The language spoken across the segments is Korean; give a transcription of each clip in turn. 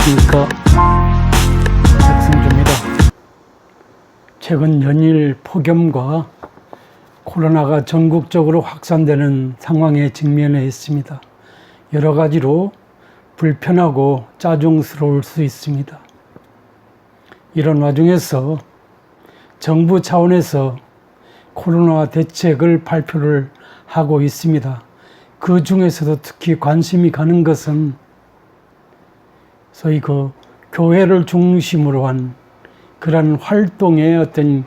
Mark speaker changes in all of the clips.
Speaker 1: 안녕하십니까, 백승주입니다. 최근 연일 폭염과 코로나가 전국적으로 확산되는 상황에 직면해 있습니다. 여러 가지로 불편하고 짜증스러울 수 있습니다. 이런 와중에서 정부 차원에서 코로나 대책을 발표를 하고 있습니다. 그 중에서도 특히 관심이 가는 것은 소위 교회를 중심으로 한 그런 활동의 어떤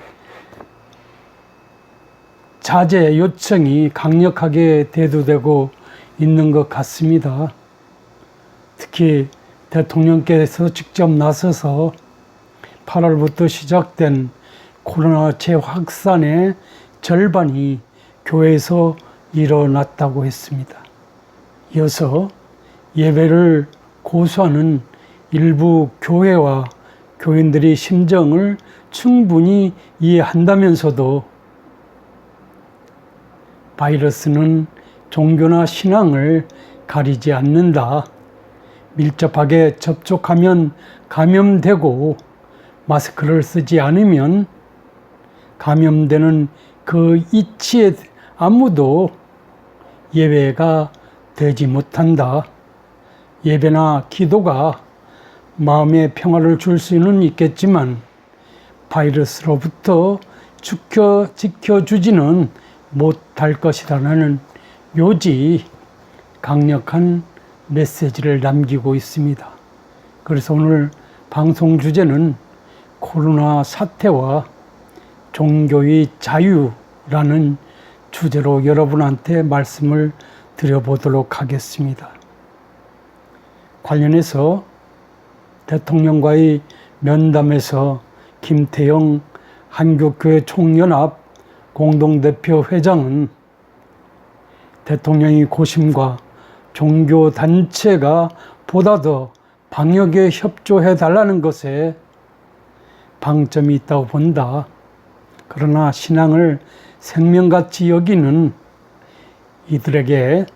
Speaker 1: 자제 요청이 강력하게 대두되고 있는 것 같습니다. 특히 대통령께서 직접 나서서 8월부터 시작된 코로나 재확산의 절반이 교회에서 일어났다고 했습니다. 이어서 예배를 고수하는 일부 교회와 교인들의 심정을 충분히 이해한다면서도 바이러스는 종교나 신앙을 가리지 않는다. 밀접하게 접촉하면 감염되고 마스크를 쓰지 않으면 감염되는 그 이치에 아무도 예외가 되지 못한다. 예배나 기도가 마음의 평화를 줄 수는 있겠지만 바이러스로부터 지켜주지는 못할 것이라는 요지 강력한 메시지를 남기고 있습니다. 그래서 오늘 방송 주제는 코로나 사태와 종교의 자유라는 주제로 여러분한테 말씀을 드려보도록 하겠습니다. 관련해서 대통령과의 면담에서 김태영 한국교회 총연합 공동대표 회장은 대통령의 고심과 종교단체가 보다 더 방역에 협조해달라는 것에 방점이 있다고 본다. 그러나 신앙을 생명같이 여기는 이들에게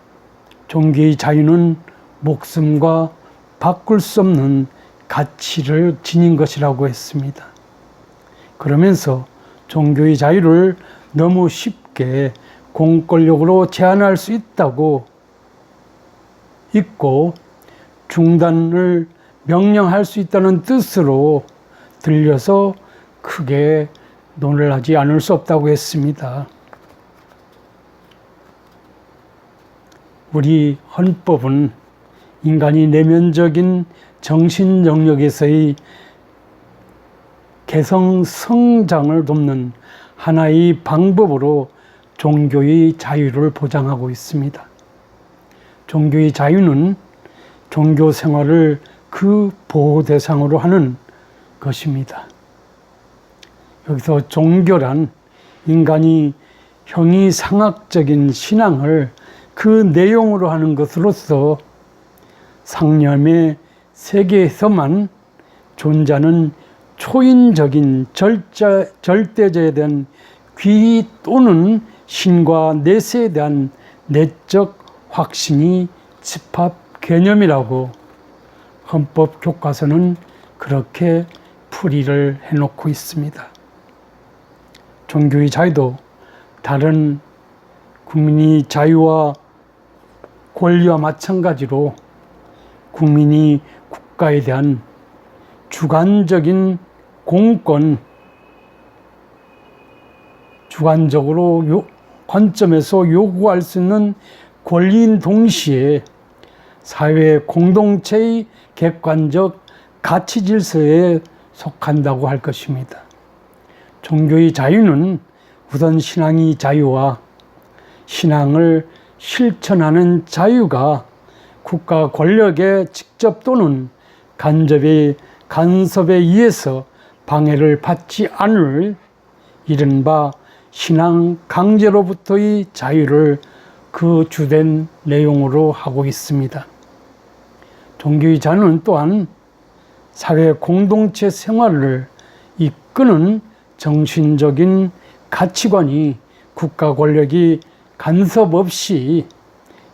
Speaker 1: 종교의 자유는 목숨과 바꿀 수 없는 가치를 지닌 것이라고 했습니다. 그러면서 종교의 자유를 너무 쉽게 공권력으로 제한할 수 있고 중단을 명령할 수 있다는 뜻으로 들려서 크게 논란하지 않을 수 없다고 했습니다. 우리 헌법은 인간이 내면적인 정신 영역에서의 개성 성장을 돕는 하나의 방법으로 종교의 자유를 보장하고 있습니다. 종교의 자유는 종교 생활을 그 보호 대상으로 하는 것입니다. 여기서 종교란 인간이 형이상학적인 신앙을 그 내용으로 하는 것으로서 상념의 세계에서만 존재하는 초인적인 절대자에 대한 귀의 또는 신과 내세에 대한 내적 확신이 집합 개념이라고 헌법 교과서는 그렇게 풀이를 해놓고 있습니다. 종교의 자유도 다른 국민의 자유와 권리와 마찬가지로 국민이 국가에 대한 주관적인 공권, 주관적으로 관점에서 요구할 수 있는 권리인 동시에 사회 공동체의 객관적 가치 질서에 속한다고 할 것입니다. 종교의 자유는 우선 신앙의 자유와 신앙을 실천하는 자유가 국가 권력의 직접 또는 간섭에 의해서 방해를 받지 않을 이른바 신앙 강제로부터의 자유를 그 주된 내용으로 하고 있습니다. 종교의 자유는 또한 사회 공동체 생활을 이끄는 정신적인 가치관이 국가 권력이 간섭 없이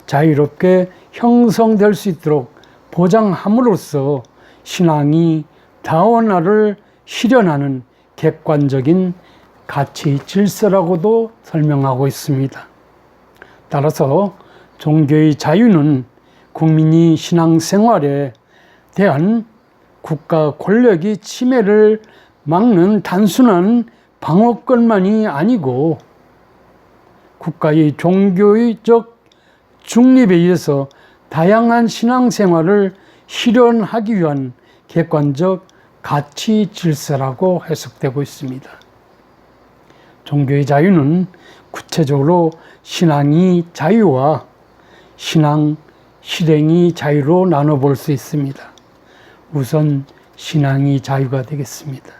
Speaker 1: 자유롭게 형성될 수 있도록 보장함으로써 신앙이 다원화를 실현하는 객관적인 가치 질서라고도 설명하고 있습니다. 따라서 종교의 자유는 국민이 신앙생활에 대한 국가 권력의 침해를 막는 단순한 방어권만이 아니고 국가의 종교적 중립에 의해서 다양한 신앙생활을 실현하기 위한 객관적 가치 질서라고 해석되고 있습니다. 종교의 자유는 구체적으로 신앙의 자유와 신앙 실행의 자유로 나눠볼 수 있습니다. 우선 신앙의 자유가 되겠습니다.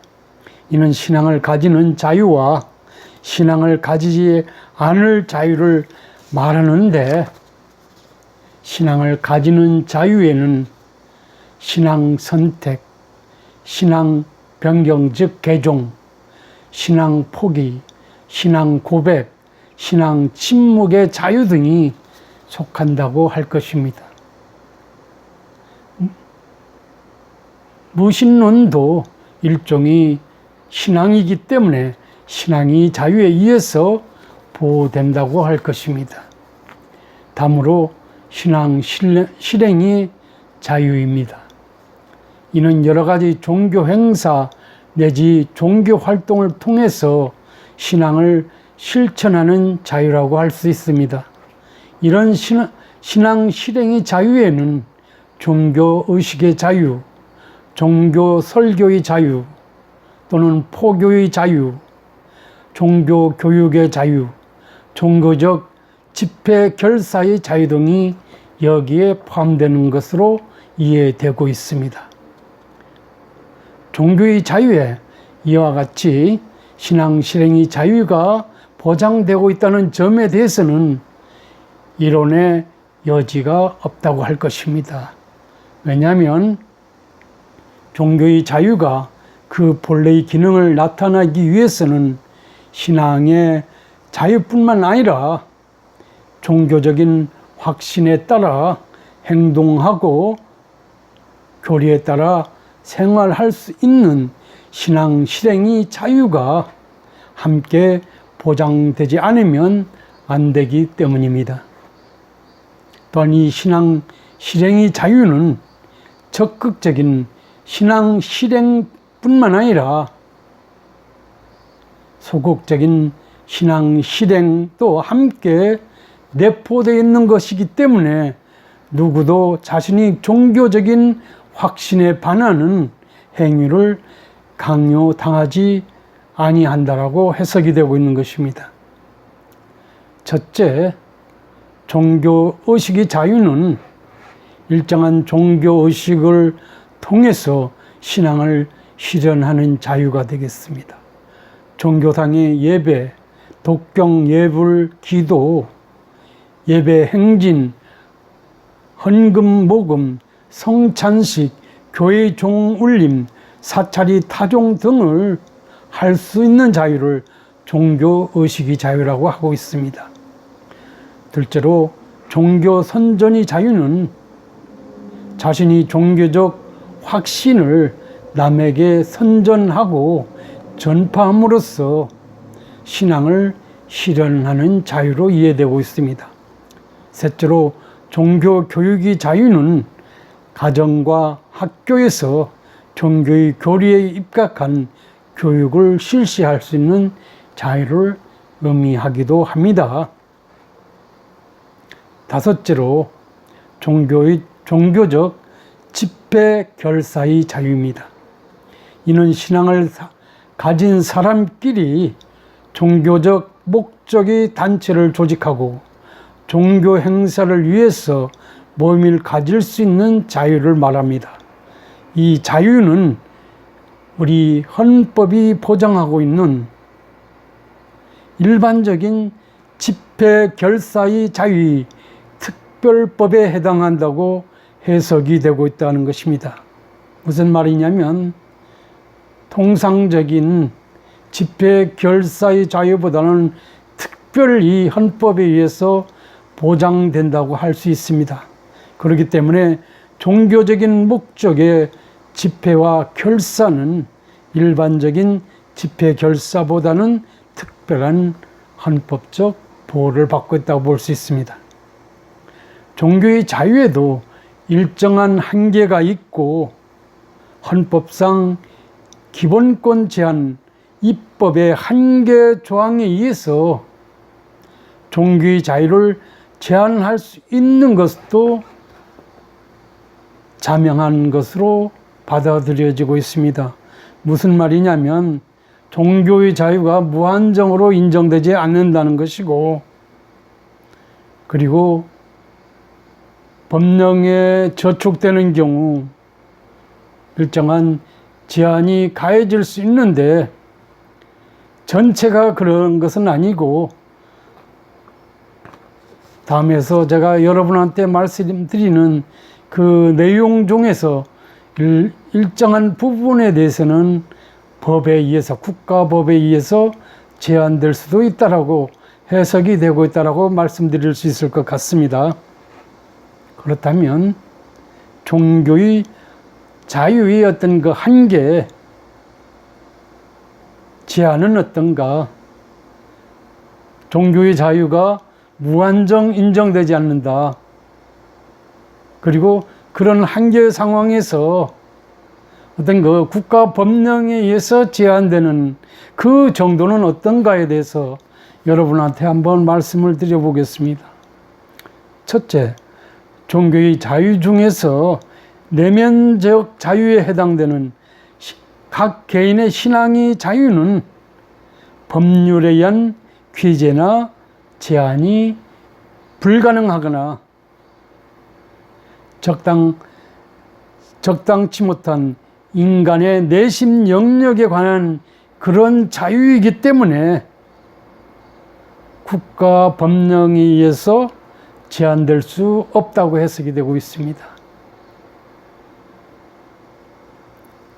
Speaker 1: 이는 신앙을 가지는 자유와 신앙을 가지지 않을 자유를 말하는데, 신앙을 가지는 자유에는 신앙 선택, 신앙 변경 즉 개종, 신앙 포기, 신앙 고백, 신앙 침묵의 자유 등이 속한다고 할 것입니다. 무신론도 일종의 신앙이기 때문에 신앙이 자유에 의해서 보호된다고 할 것입니다. 다음으로 신앙 실행이 자유입니다. 이는 여러 가지 종교 행사 내지 종교 활동을 통해서 신앙을 실천하는 자유라고 할 수 있습니다. 이런 신앙 실행의 자유에는 종교 의식의 자유, 종교 설교의 자유, 또는 포교의 자유, 종교 교육의 자유, 종교적 집회 결사의 자유 등이 여기에 포함되는 것으로 이해되고 있습니다. 종교의 자유에 이와 같이 신앙 실행의 자유가 보장되고 있다는 점에 대해서는 이론의 여지가 없다고 할 것입니다. 왜냐하면 종교의 자유가 그 본래의 기능을 나타나기 위해서는 신앙의 자유뿐만 아니라 종교적인 확신에 따라 행동하고 교리에 따라 생활할 수 있는 신앙 실행의 자유가 함께 보장되지 않으면 안 되기 때문입니다. 또한 이 신앙 실행의 자유는 적극적인 신앙 실행뿐만 아니라 소극적인 신앙 실행도 함께 내포되어 있는 것이기 때문에 누구도 자신이 종교적인 확신에 반하는 행위를 강요당하지 아니한다라고 해석이 되고 있는 것입니다. 첫째, 종교의식의 자유는 일정한 종교의식을 통해서 신앙을 실현하는 자유가 되겠습니다. 종교상의 예배, 독경, 예불, 기도, 예배 행진, 헌금, 모금, 성찬식, 교회 종울림, 사찰이 타종 등을 할 수 있는 자유를 종교의식의 자유라고 하고 있습니다. 둘째로 종교 선전의 자유는 자신이 종교적 확신을 남에게 선전하고 전파함으로써 신앙을 실현하는 자유로 이해되고 있습니다. 셋째로 종교 교육의 자유는 가정과 학교에서 종교의 교리에 입각한 교육을 실시할 수 있는 자유를 의미하기도 합니다. 다섯째로 종교적 집회 결사의 자유입니다. 이는 신앙을 가진 사람끼리 종교적 목적의 단체를 조직하고 종교 행사를 위해서 모임을 가질 수 있는 자유를 말합니다. 이 자유는 우리 헌법이 보장하고 있는 일반적인 집회 결사의 자유의 특별법에 해당한다고 해석이 되고 있다는 것입니다. 무슨 말이냐면 통상적인 집회 결사의 자유보다는 특별히 헌법에 의해서 보장된다고 할 수 있습니다. 그렇기 때문에 종교적인 목적에 집회와 결사는 일반적인 집회 결사보다는 특별한 헌법적 보호를 받고 있다고 볼 수 있습니다. 종교의 자유에도 일정한 한계가 있고 헌법상 기본권 제한 입법의 한계 조항에 의해서 종교의 자유를 제한할 수 있는 것도 자명한 것으로 받아들여지고 있습니다. 무슨 말이냐면 종교의 자유가 무한정으로 인정되지 않는다는 것이고, 그리고 법령에 저촉되는 경우 일정한 제한이 가해질 수 있는데 전체가 그런 것은 아니고, 다음에서 제가 여러분한테 말씀드리는 그 내용 중에서 일정한 부분에 대해서는 법에 의해서, 국가법에 의해서 제한될 수도 있다라고 해석이 되고 있다라고 말씀드릴 수 있을 것 같습니다. 그렇다면 종교의 자유의 어떤 그 한계, 제한은 어떤가? 종교의 자유가 무한정 인정되지 않는다. 그리고 그런 한계 상황에서 어떤 그 국가 법령에 의해서 제한되는 그 정도는 어떤가에 대해서 여러분한테 한번 말씀을 드려보겠습니다. 첫째, 종교의 자유 중에서 내면적 자유에 해당되는 각 개인의 신앙의 자유는 법률에 의한 규제나 제한이 불가능하거나 적당치 못한 인간의 내심 영역에 관한 그런 자유이기 때문에 국가 법령에 의해서 제한될 수 없다고 해석이 되고 있습니다.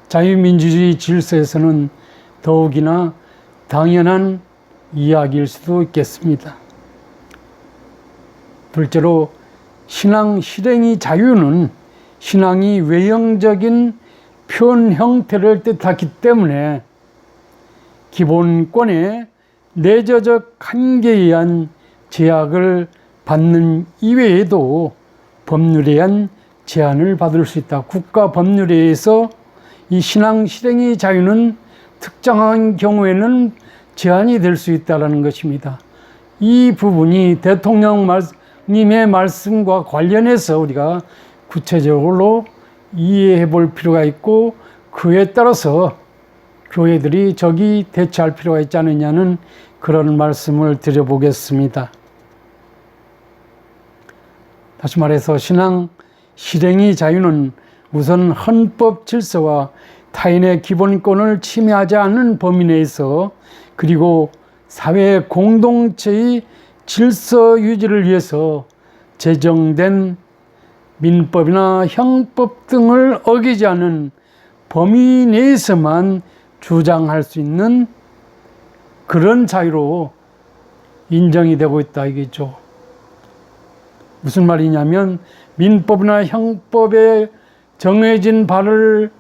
Speaker 1: 자유민주주의 질서에서는 더욱이나 당연한 이야기일 수도 있겠습니다. 둘째로, 신앙 실행의 자유는 신앙이 외형적인 표현 형태를 뜻하기 때문에 기본권의 내재적 한계에 의한 제약을 받는 이외에도 법률에 의한 제한을 받을 수 있다. 국가 법률에 의해서 이 신앙 실행의 자유는 특정한 경우에는 제한이 될 수 있다는 것입니다. 이 부분이 대통령님의 말씀과 관련해서 우리가 구체적으로 이해해 볼 필요가 있고, 그에 따라서 교회들이 적이 대처할 필요가 있지 않느냐는 그런 말씀을 드려보겠습니다. 다시 말해서 신앙 실행의 자유는 우선 헌법 질서와 타인의 기본권을 침해하지 않는 범위 내에서, 그리고 사회 공동체의 질서 유지를 위해서 제정된 민법이나 형법 등을 어기지 않은 범위 내에서만 주장할 수 있는 그런 자유로 인정이 되고 있다 이겠죠. 무슨 말이냐면 민법이나 형법에 정해진 바를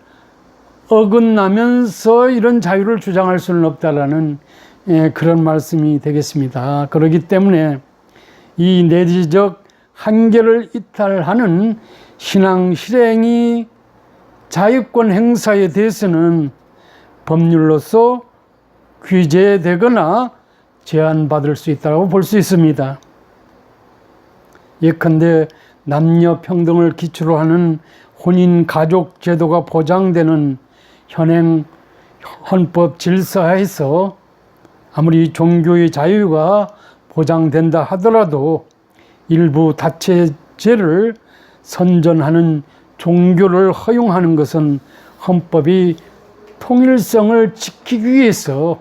Speaker 1: 어긋나면서 이런 자유를 주장할 수는 없다라는 그런 말씀이 되겠습니다. 그렇기 때문에 이 내재적 한계를 이탈하는 신앙 실행이 자유권 행사에 대해서는 법률로서 규제되거나 제한받을 수 있다고 볼 수 있습니다. 예컨대 남녀 평등을 기초로 하는 혼인 가족 제도가 보장되는 현행 헌법 질서하에서 아무리 종교의 자유가 보장된다 하더라도 일부 다체제를 선전하는 종교를 허용하는 것은 헌법이 통일성을 지키기 위해서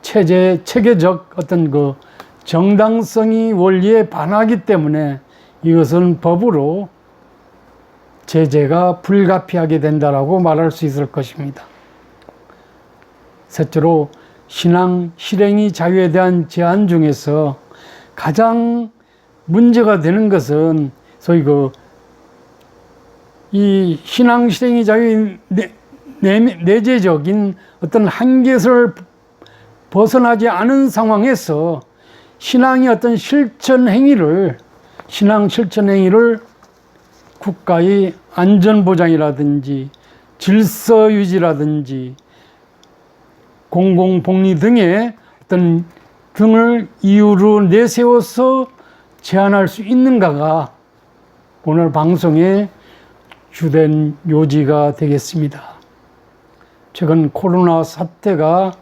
Speaker 1: 체계적 어떤 그 정당성이 원리에 반하기 때문에 이것은 법으로 제재가 불가피하게 된다라고 말할 수 있을 것입니다. 셋째로, 신앙 실행의 자유에 대한 제한 중에서 가장 문제가 되는 것은 소위 그 이 신앙 실행의 자유의 내재적인 어떤 한계를 벗어나지 않은 상황에서 신앙의 어떤 실천 행위를 국가의 안전보장이라든지 질서 유지라든지 공공복리 등의 어떤 등을 이유로 내세워서 제한할 수 있는가가 오늘 방송의 주된 요지가 되겠습니다. 최근 코로나 사태가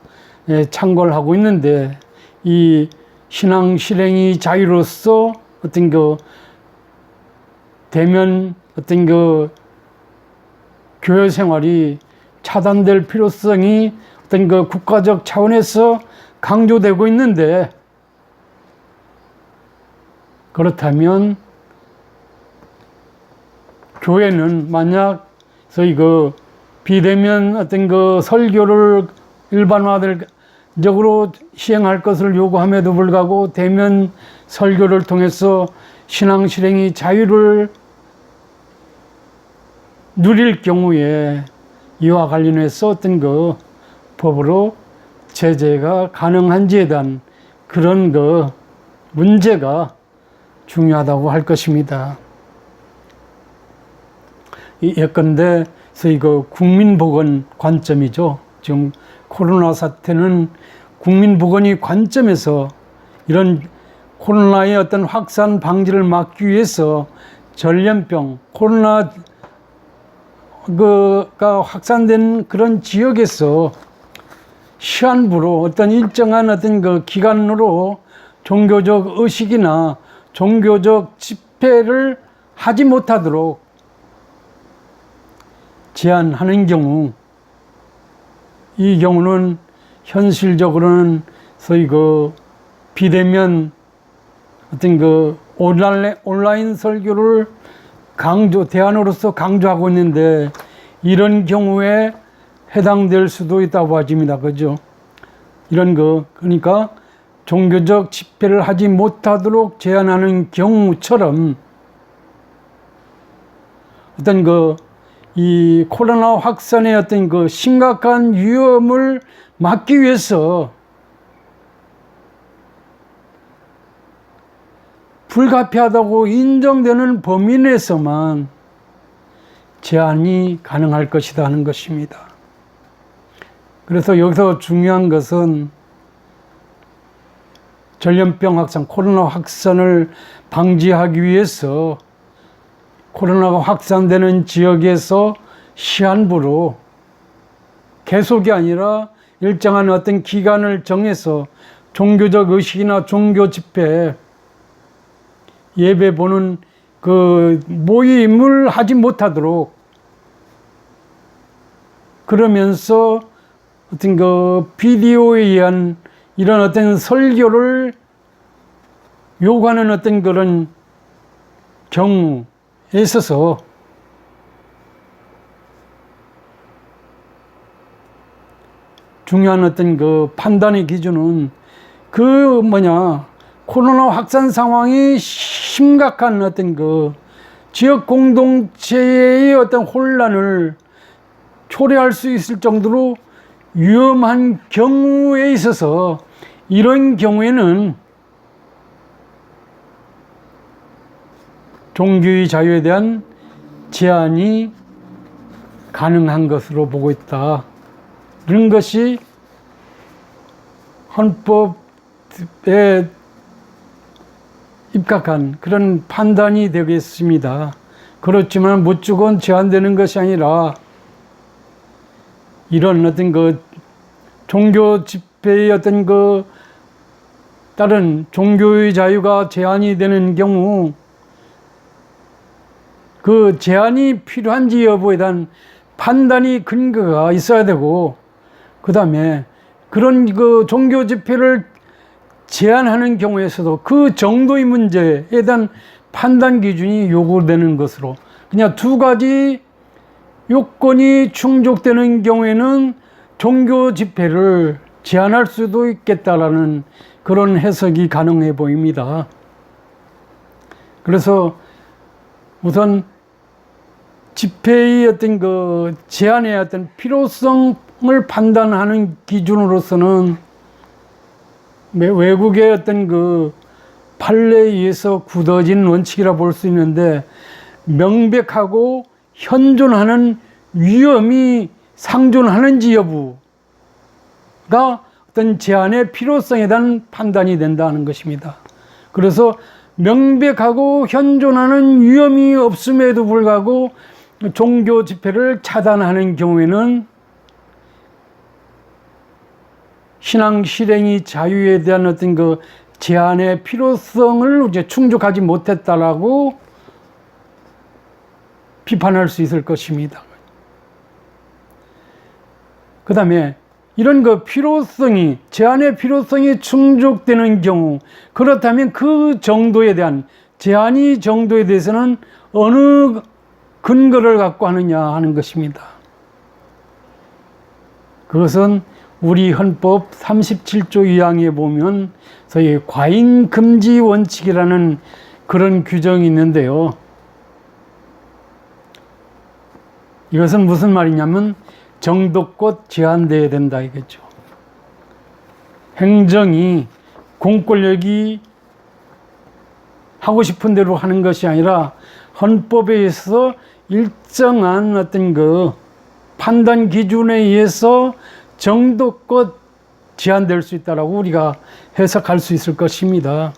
Speaker 1: 창궐 하고 있는데 이 신앙 실행의 자유로서 어떤 대면 교회 생활이 차단될 필요성이 어떤 국가적 차원에서 강조되고 있는데, 그렇다면 교회는 만약 저희 비대면 설교를 일반화적으로 시행할 것을 요구함에도 불구하고 대면 설교를 통해서 신앙 실행의 자유를 누릴 경우에 이와 관련해서 법으로 제재가 가능한지에 대한 그런 문제가 중요하다고 할 것입니다. 예컨대 저희 국민보건 관점이죠. 지금 코로나 사태는 국민보건의 관점에서 이런 코로나의 어떤 확산 방지를 막기 위해서 전염병, 코로나가 확산된 그런 지역에서 시한부로 어떤 일정한 기간으로 종교적 의식이나 종교적 집회를 하지 못하도록 제한하는 경우, 이 경우는 현실적으로는 소위 비대면 온라인 설교를 대안으로서 강조하고 있는데, 이런 경우에 해당될 수도 있다고 하십니다. 그죠? 그러니까 종교적 집회를 하지 못하도록 제한하는 경우처럼 이 코로나 확산의 심각한 위험을 막기 위해서 불가피하다고 인정되는 범위 내에서만 제한이 가능할 것이다 하는 것입니다. 그래서 여기서 중요한 것은 전염병 확산, 코로나 확산을 방지하기 위해서 코로나가 확산되는 지역에서 시한부로 계속이 아니라 일정한 기간을 정해서 종교적 의식이나 종교 집회, 예배 보는 모임을 하지 못하도록, 그러면서 비디오에 의한 이런 설교를 요구하는 그런 경우에 있어서 중요한 판단의 기준은 코로나 확산 상황이 심각한 지역 공동체의 혼란을 초래할 수 있을 정도로 위험한 경우에 있어서, 이런 경우에는 종교의 자유에 대한 제한이 가능한 것으로 보고 있다. 이런 것이 헌법에 입각한 그런 판단이 되겠습니다. 그렇지만 무조건 제한되는 것이 아니라, 이런 종교 집회의 다른 종교의 자유가 제한이 되는 경우, 그 제한이 필요한지 여부에 대한 판단이 근거가 있어야 되고, 그 다음에 그런 종교 집회를 제한하는 경우에서도 그 정도의 문제에 대한 판단 기준이 요구되는 것으로, 그냥 두 가지 요건이 충족되는 경우에는 종교 집회를 제한할 수도 있겠다라는 그런 해석이 가능해 보입니다. 그래서 우선 집회의 어떤 그 제한의 어떤 필요성을 판단하는 기준으로서는 외국의 어떤 그 판례에 의해서 굳어진 원칙이라 볼 수 있는데, 명백하고 현존하는 위험이 상존하는지 여부가 어떤 제한의 필요성에 대한 판단이 된다는 것입니다. 그래서 명백하고 현존하는 위험이 없음에도 불구하고 종교 집회를 차단하는 경우에는 신앙 실행의 자유에 대한 어떤 그 제한의 필요성을 이제 충족하지 못했다라고 비판할 수 있을 것입니다. 그 다음에 이런 그 필요성이, 제한의 필요성이 충족되는 경우, 그렇다면 그 정도에 대한, 제한이 정도에 대해서는 어느 근거를 갖고 하느냐 하는 것입니다. 그것은 우리 헌법 37조 2항에 보면 소위 과잉 금지 원칙이라는 그런 규정이 있는데요. 이것은 무슨 말이냐면 정도껏 제한되어야 된다 이거죠. 행정이, 공권력이 하고 싶은 대로 하는 것이 아니라 헌법에 의해서 일정한 어떤 그 판단 기준에 의해서 정도껏 제한될 수 있다라고 우리가 해석할 수 있을 것입니다.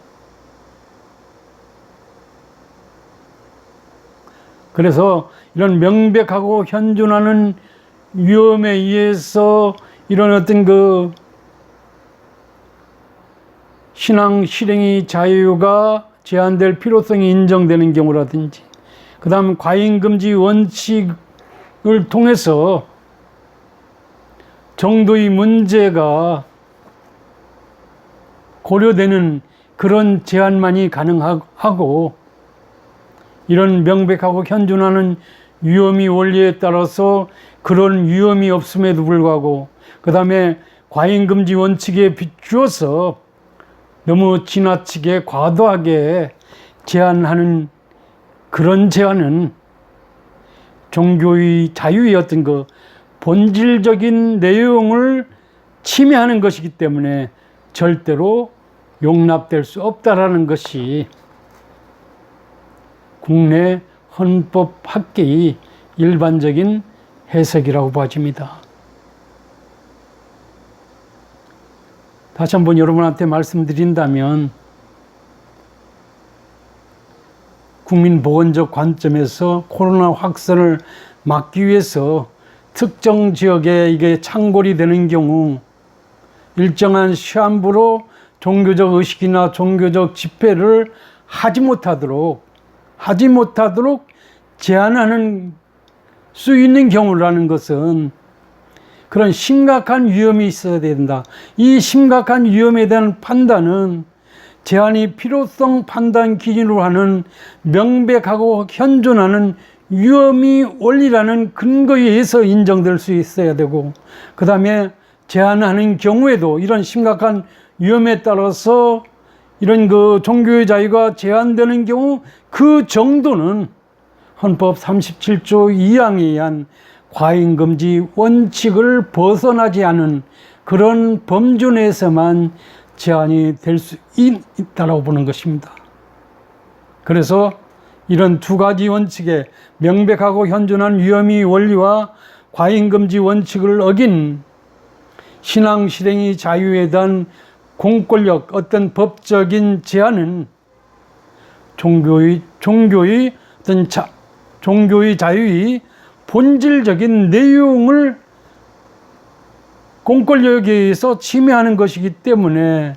Speaker 1: 그래서 이런 명백하고 현존하는 위험에 의해서 이런 어떤 그 신앙 실행의 자유가 제한될 필요성이 인정되는 경우라든지, 그 다음 과잉금지 원칙을 통해서 정도의 문제가 고려되는 그런 제한만이 가능하고, 이런 명백하고 현존하는 위험이 원리에 따라서 그런 위험이 없음에도 불구하고, 그 다음에 과잉금지 원칙에 비추어서 너무 지나치게 과도하게 제한하는 그런 제한은 종교의 자유의 어떤 그 본질적인 내용을 침해하는 것이기 때문에 절대로 용납될 수 없다라는 것이 국내 헌법학계의 일반적인 해석이라고 봐집니다. 다시 한번 여러분한테 말씀드린다면, 국민보건적 관점에서 코로나 확산을 막기 위해서 특정 지역에 이게 창궐이 되는 경우 일정한 시한부로 종교적 의식이나 종교적 집회를 하지 못하도록 제한하는 수 있는 경우라는 것은 그런 심각한 위험이 있어야 된다. 이 심각한 위험에 대한 판단은 제한이 필요성 판단 기준으로 하는 명백하고 현존하는 위험이 원리라는 근거에 의해서 인정될 수 있어야 되고, 그 다음에 제한하는 경우에도 이런 심각한 위험에 따라서 이런 그 종교의 자유가 제한되는 경우 그 정도는 헌법 37조 2항에 의한 과잉금지 원칙을 벗어나지 않은 그런 범주 내에서만 제한이 될 수 있다고 보는 것입니다. 그래서 이런 두 가지 원칙에 명백하고 현존한 위험의 원리와 과잉금지 원칙을 어긴 신앙 실행의 자유에 대한 공권력, 어떤 법적인 제한은 종교의 자유의 본질적인 내용을 공권력에 의해서 침해하는 것이기 때문에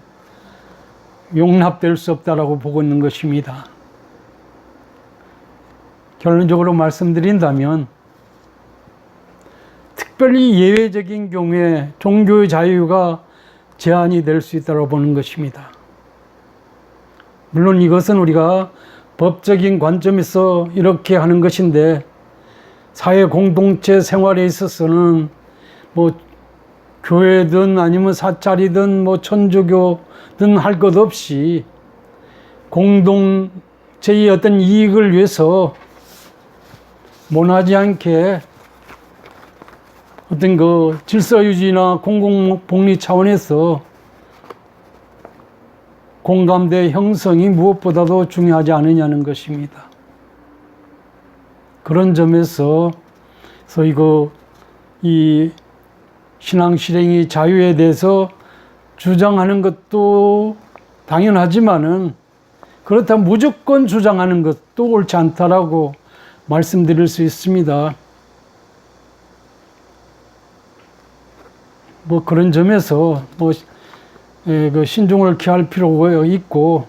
Speaker 1: 용납될 수 없다라고 보고 있는 것입니다. 결론적으로 말씀드린다면, 특별히 예외적인 경우에 종교의 자유가 제한이 될 수 있다고 보는 것입니다. 물론 이것은 우리가 법적인 관점에서 이렇게 하는 것인데, 사회 공동체 생활에 있어서는 뭐 교회든 아니면 사찰이든 뭐 천주교든 할 것 없이 공동체의 어떤 이익을 위해서 모나지 않게 어떤 그 질서 유지나 공공복리 차원에서 공감대 형성이 무엇보다도 중요하지 않느냐는 것입니다. 그런 점에서 이 신앙 실행의 자유에 대해서 주장하는 것도 당연하지만은 그렇다면 무조건 주장하는 것도 옳지 않다라고 말씀드릴 수 있습니다. 뭐 그런 점에서 그 신중을 기할 필요가 있고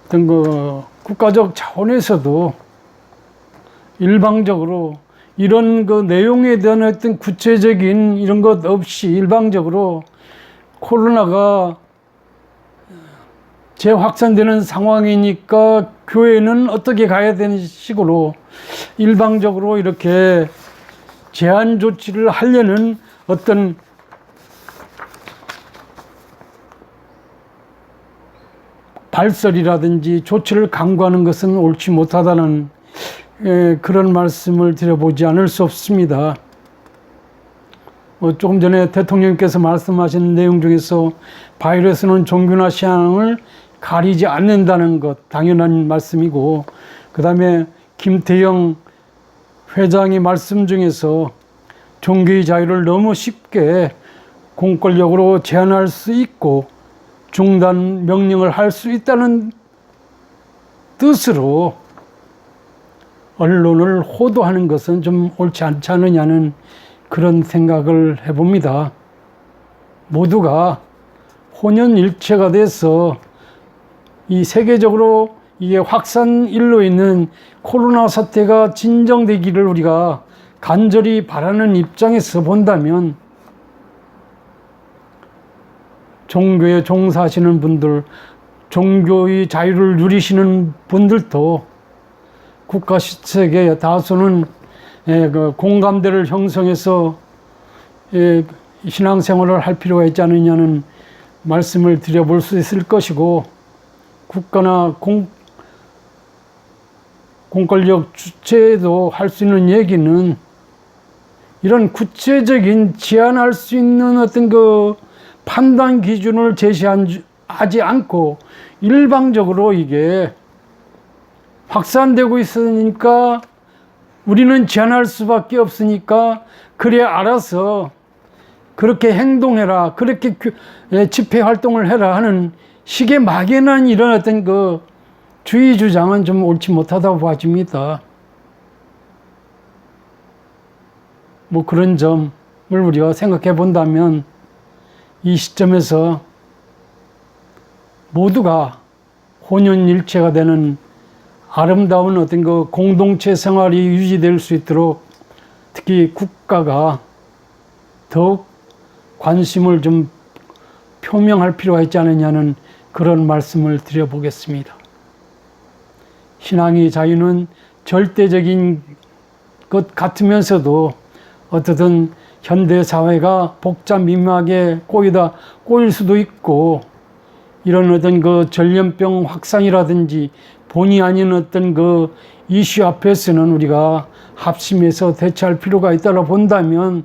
Speaker 1: 어떤 그 국가적 차원에서도 일방적으로 이런 그 내용에 대한 어떤 구체적인 이런 것 없이 일방적으로 코로나가 재확산되는 상황이니까 교회는 어떻게 가야 되는 식으로 일방적으로 이렇게 제한 조치를 하려는 어떤 발설이라든지 조치를 강구하는 것은 옳지 못하다는 그런 말씀을 드려보지 않을 수 없습니다. 조금 전에 대통령께서 말씀하신 내용 중에서 바이러스는 종교나 신앙을 가리지 않는다는 것 당연한 말씀이고, 그 다음에 김태영 회장의 말씀 중에서 종교의 자유를 너무 쉽게 공권력으로 제한할 수 있고 중단 명령을 할 수 있다는 뜻으로 언론을 호도하는 것은 좀 옳지 않지 않느냐는 그런 생각을 해봅니다. 모두가 혼연일체가 돼서 이 세계적으로 이게 확산일로 있는 코로나 사태가 진정되기를 우리가 간절히 바라는 입장에서 본다면 종교에 종사하시는 분들, 종교의 자유를 누리시는 분들도 국가 시책의 다수는 그 공감대를 형성해서 신앙생활을 할 필요가 있지 않느냐는 말씀을 드려볼 수 있을 것이고, 국가나 공권력 주체도 할 수 있는 얘기는 이런 구체적인 제한할 수 있는 어떤 그 판단 기준을 제시하지 않고 일방적으로 이게 확산되고 있으니까 우리는 제한할 수밖에 없으니까 그래 알아서 그렇게 행동해라, 그렇게 집회 활동을 해라 하는 식의 막연한 이런 어떤 그 주의 주장은 좀 옳지 못하다고 봐집니다. 뭐 그런 점을 우리가 생각해 본다면 이 시점에서 모두가 혼연일체가 되는 아름다운 어떤 그 공동체 생활이 유지될 수 있도록 특히 국가가 더욱 관심을 좀 표명할 필요가 있지 않느냐는 그런 말씀을 드려보겠습니다. 신앙의 자유는 절대적인 것 같으면서도 어떻든 현대 사회가 복잡미묘하게 꼬일 수도 있고, 이런 어떤 그 전염병 확산이라든지 본의 아닌 어떤 그 이슈 앞에서는 우리가 합심해서 대처할 필요가 있다고 본다면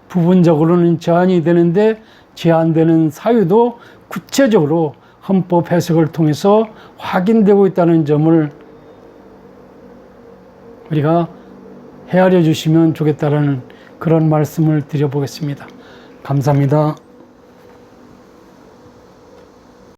Speaker 1: 부분적으로는 제한이 되는데 제한되는 사유도 구체적으로 헌법 해석을 통해서 확인되고 있다는 점을 우리가 헤아려 주시면 좋겠다라는 그런 말씀을 드려보겠습니다. 감사합니다.